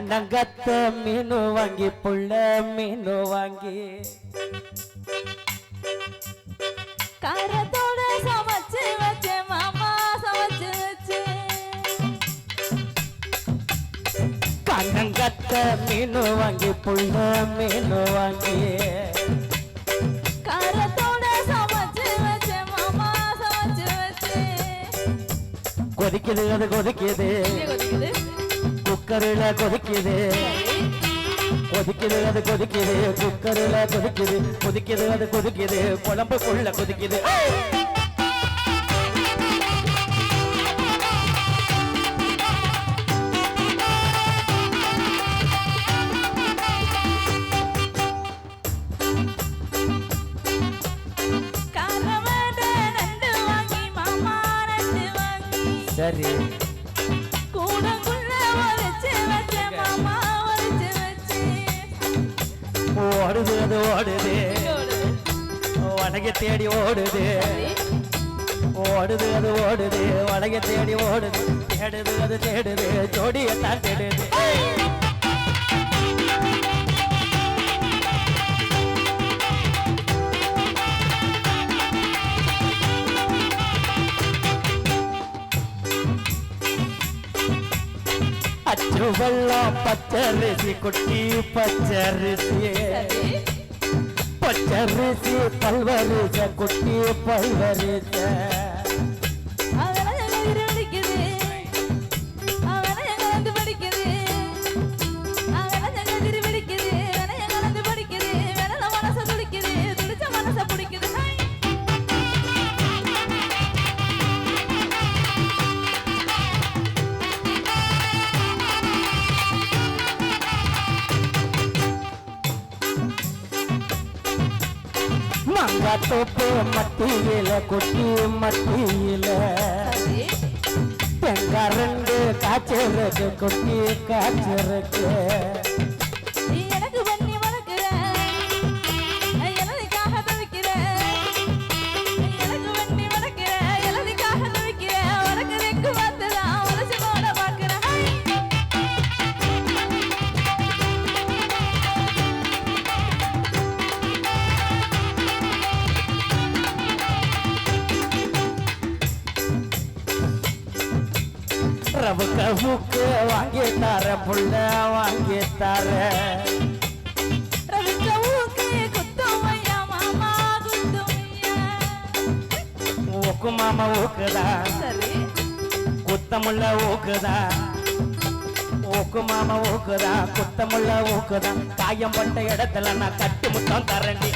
கண்ணங்கத்த மீனு வாங்கி புள்ள மீனு வாங்கி காரத்தோட சமைச்சு வச்ச மாமா சமைச்சு வச்சு கண்ணங்கத்த மீனு வாங்கி புள்ள மீனு வாங்கி காரத்தோட சமைச்சு வச்ச மாமா சமைச்சு வச்சு கொதிக்குது அது கொதிக்குது கொதிக்குது குக்கரில் கொதிக்குது கொதிக்குது அது கொதிக்குது குக்கரில் கொதிக்குது கொதிக்குது அது கொதிக்குது குழம்புக்குள்ள கொதிக்குது சரி ஓடுது அது ஓடுது வடகை தேடி ஓடுது ஓடுது அது ஓடுது வடகை தேடி ஓடுது தேடுது அது தேடுது ஜோடியத்தான் தேடுது அச்சு வெள்ளம் பச்சரிசி குட்டி பச்சரிசி பச்சரிசி பல்வரிச குட்டி பல்வரிச மங்காத்தோப்பு மத்தியில குட்டி மத்தியில தேங்காய் ரெண்டு காய்ச்சருக்கு குட்டி காய்ச்சருக்கு ரவுக்க மூக்கு வாங்கி தர புள்ள வாங்கி தர ஊக்கு மாமா ஊக்குதா குத்தமுள்ள ஊக்குதா ஊக்கு மாமா ஊக்குதா குத்தமுள்ள ஊக்குதா காயம் பட்ட இடத்துல நான் கட்டி முத்தம் தரண்டி